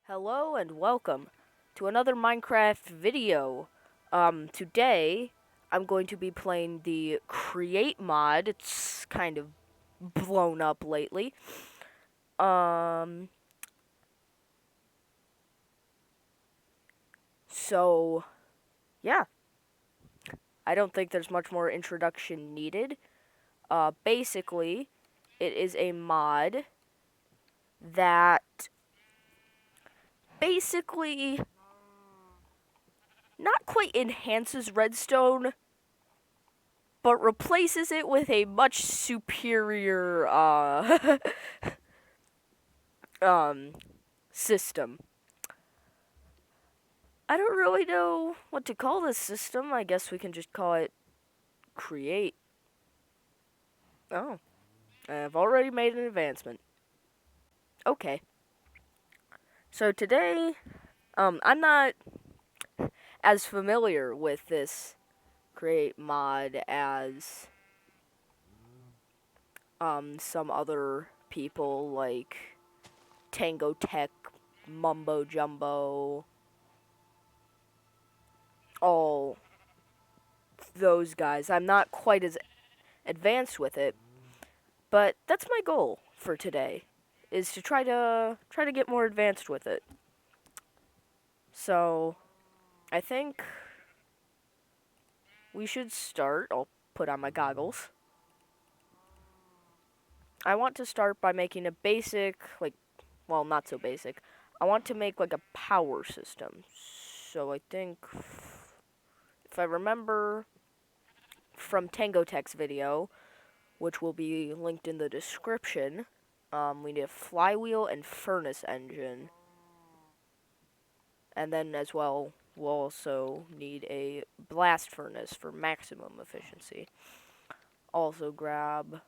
Hello and welcome to another Minecraft video. Today I'm going to be playing the Create mod. It's kind of blown up lately. Um, so yeah, I don't think there's much more introduction needed. Basically, it is a mod that basically not quite enhances redstone, but replaces it with a much superior um system. I don't really know what to call this system. I guess we can just call it create. Oh, I've already made an advancement. Okay. So today, I'm not as familiar with this create mod as some other people like Tango Tech, Mumbo Jumbo, all those guys. I'm not quite as advanced with it, but that's my goal for today, is to try to get more advanced with it. So, I think we should start. I'll put on my goggles. I want to start by making a basic, well, not so basic. I want to make like a power system. So I think, if I remember from Tango Tech's video, which will be linked in the description, we need a flywheel and furnace engine. And then as well, we'll also need a blast furnace for maximum efficiency. Also grab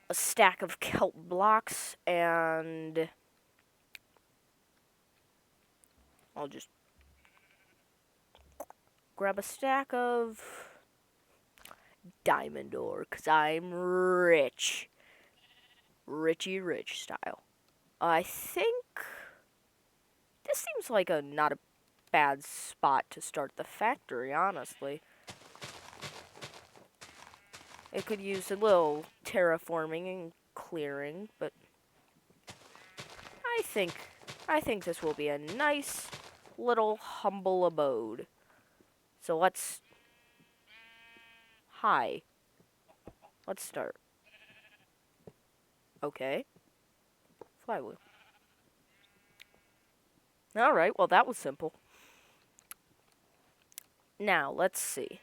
a stack of kelp blocks, and I'll just grab a stack of diamond ore, because I'm rich. Richy rich style. I think this seems like a not a bad spot to start the factory, honestly. It could use a little terraforming and clearing, but I think I think this will be a nice little humble abode. So let's hi. Let's start. Okay. Flywheel. Alright, well that was simple. Now, let's see.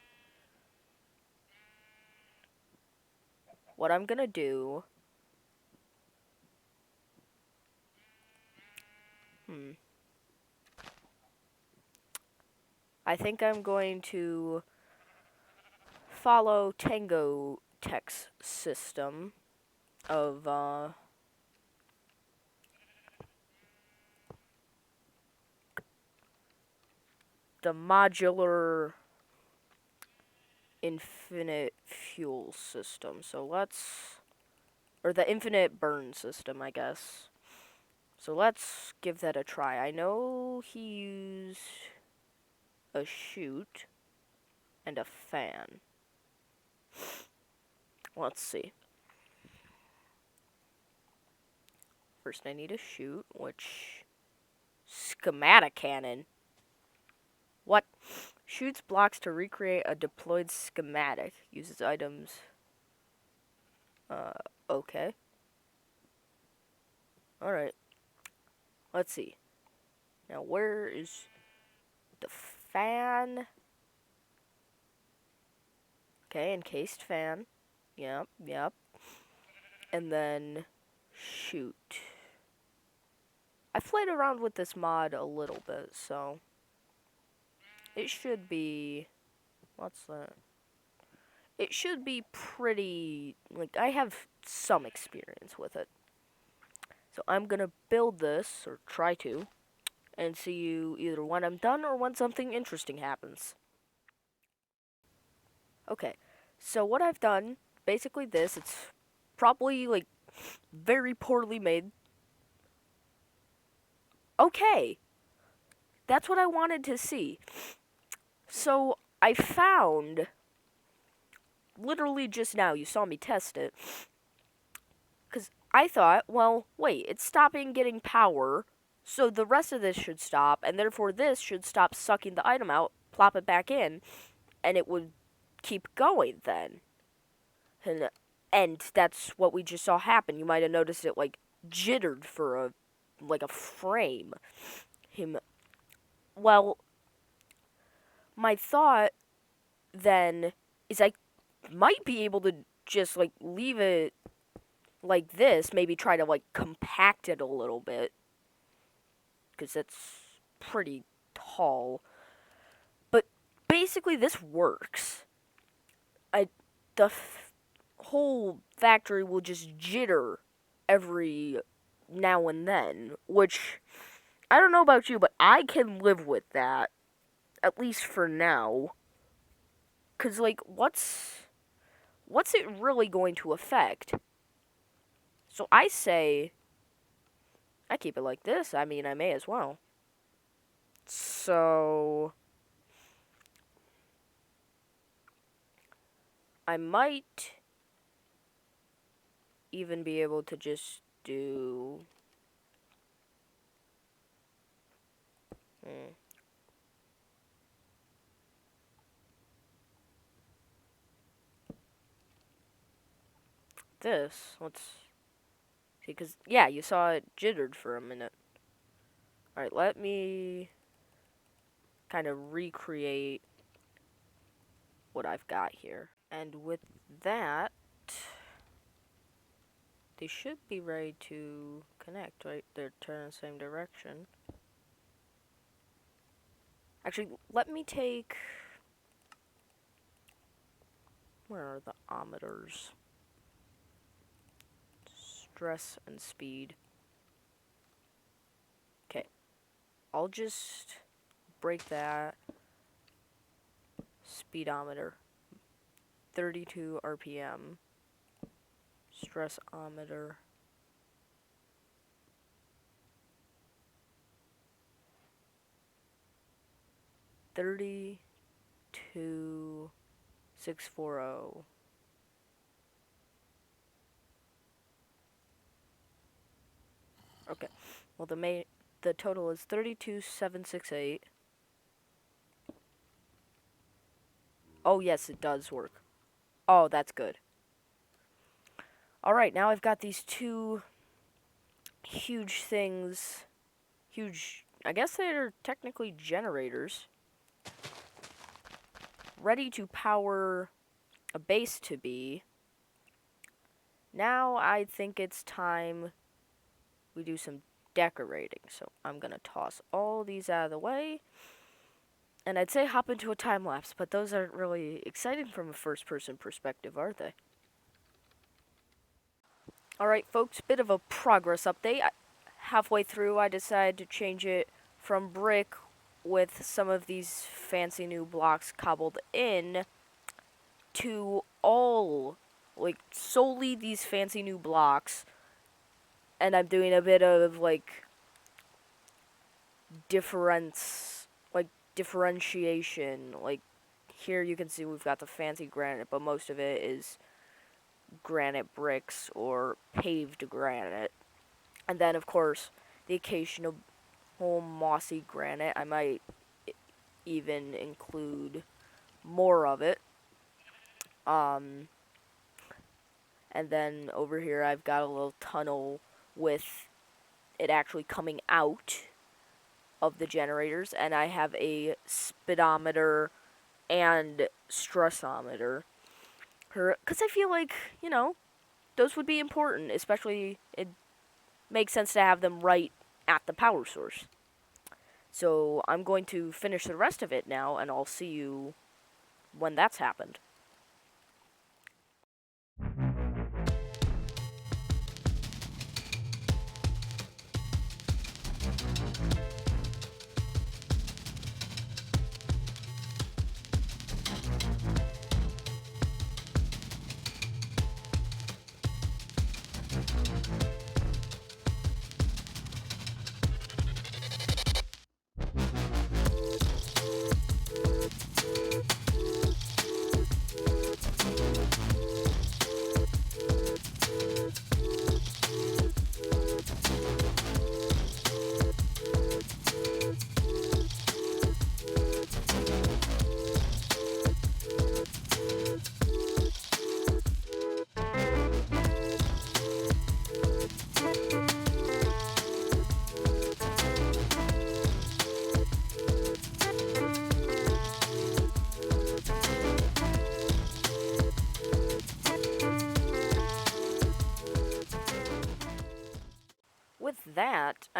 What I'm gonna do... I think I'm going to follow Tango Tech's system of, the modular infinite fuel system. So let's... or the infinite burn system, I guess. So let's give that a try. I know he used a chute and a fan. Let's see. First I need a chute, which... schematic cannon. What? Shoots blocks to recreate a deployed schematic. Uses items. Okay. Alright. Let's see. Now, where is the fan? Okay, encased fan. Yep, yep. And then, shoot. I've played around with this mod a little bit, so it should be... what's that? It should be pretty... like, I have some experience with it. So I'm gonna build this, or try to, and see you either when I'm done or when something interesting happens. Okay, so what I've done, basically this, it's probably, like, very poorly made. Okay, that's what I wanted to see. So I found, literally just now, you saw me test it, because I thought, well, wait, it's stopping getting power, so the rest of this should stop, and therefore this should stop sucking the item out, plop it back in, and it would keep going then. And that's what we just saw happen. You might have noticed it, like, jittered for a frame. Well, my thought then is I might be able to just, like, leave it like this, maybe try to, like, compact it a little bit, because it's pretty tall. But basically this works. The whole factory will just jitter every now and then, which, I don't know about you, but I can live with that, at least for now. Because, like, what's it really going to affect? So I say, I keep it like this. I mean, I may as well. So I might even be able to just do... this. Let's see, because, yeah, you saw it jittered for a minute. Alright, let me kind of recreate what I've got here. And with that, they should be ready to connect, right? They're turning the same direction. Actually, let me take... Where are the ohmmeters? Stress and speed. Okay. I'll just break that. Speedometer. 32 RPM. Stressometer. 32,640. Okay. Well, the total is 32,768. Oh, yes, it does work. Oh, that's good. Alright, now I've got these two huge things. Huge, I guess they're technically generators. Ready to power a base to be. Now I think it's time we do some decorating. So I'm going to toss all these out of the way. And I'd say hop into a time lapse, but those aren't really exciting from a first person perspective, are they? Alright folks, bit of a progress update. Halfway through I decided to change it from brick with some of these fancy new blocks cobbled in to all, like, solely these fancy new blocks. And I'm doing a bit of, like, differentiation. Like, here you can see we've got the fancy granite, but most of it is granite bricks or paved granite. And then, of course, the occasional mossy granite. I might even include more of it. And then over here I've got a little tunnel with it actually coming out of the generators, and I have a speedometer and stressometer. Because I feel like, you know, those would be important, especially it makes sense to have them right at the power source. So I'm going to finish the rest of it now, and I'll see you when that's happened.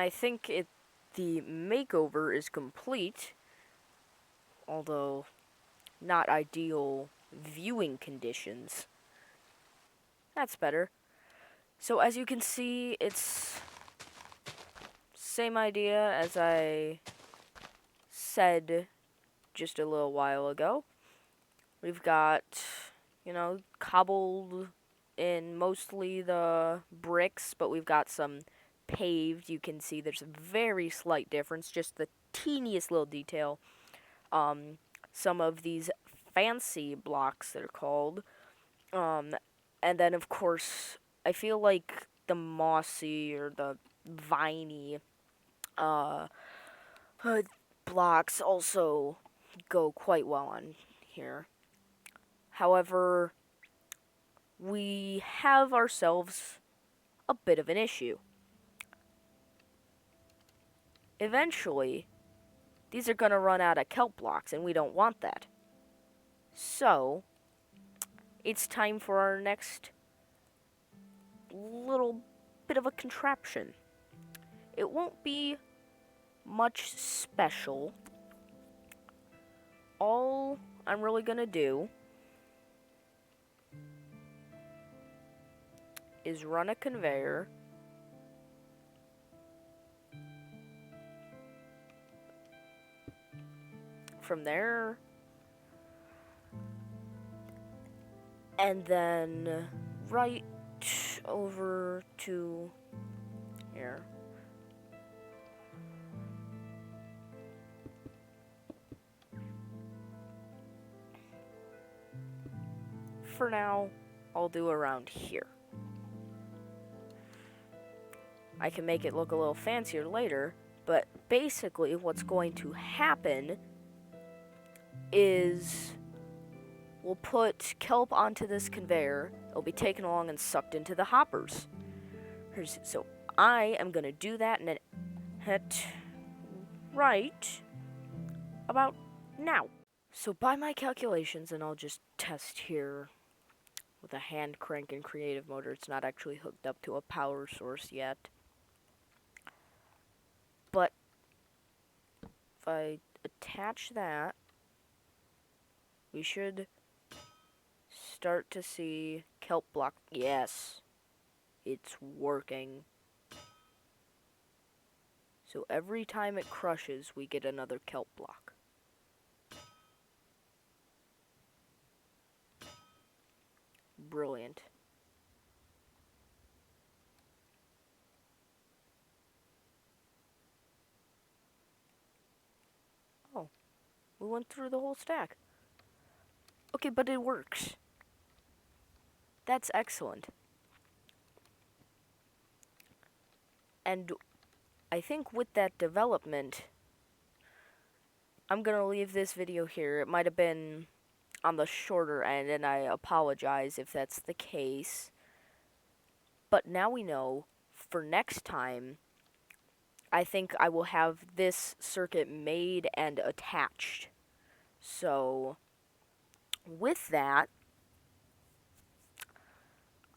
I think the makeover is complete, although not ideal viewing conditions. That's better. So as you can see, it's same idea as I said just a little while ago. We've got, cobbled in mostly the bricks, but we've got some paved. You can see there's a very slight difference, just the teeniest little detail. Some of these fancy blocks, they're called. And then, of course, I feel like the mossy or the viney uh, blocks also go quite well on here. However, we have ourselves a bit of an issue. Eventually, these are going to run out of kelp blocks, and we don't want that. So, it's time for our next little bit of a contraption. It won't be much special. All I'm really going to do is run a conveyor from there, and then right over to here. For now, I'll do around here. I can make it look a little fancier later, but basically what's going to happen is we'll put kelp onto this conveyor. It'll be taken along and sucked into the hoppers. So I am going to do that and then hit right about now. So by my calculations, and I'll just test here with a hand crank and creative motor, it's not actually hooked up to a power source yet. But if I attach that, we should start to see kelp block. Yes, it's working. So every time it crushes, we get another kelp block. Brilliant. Oh, we went through the whole stack. Okay, but it works. That's excellent. And I think with that development, I'm gonna leave this video here. It might have been on the shorter end, and I apologize if that's the case. But now we know, for next time, I think I will have this circuit made and attached. So, with that,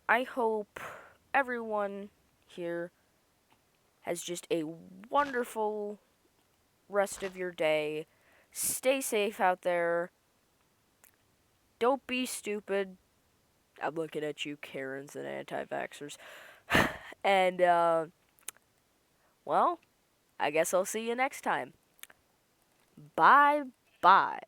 I hope everyone here has just a wonderful rest of your day. Stay safe out there. Don't be stupid. I'm looking at you, Karens and anti-vaxxers. And, well, I guess I'll see you next time. Bye-bye.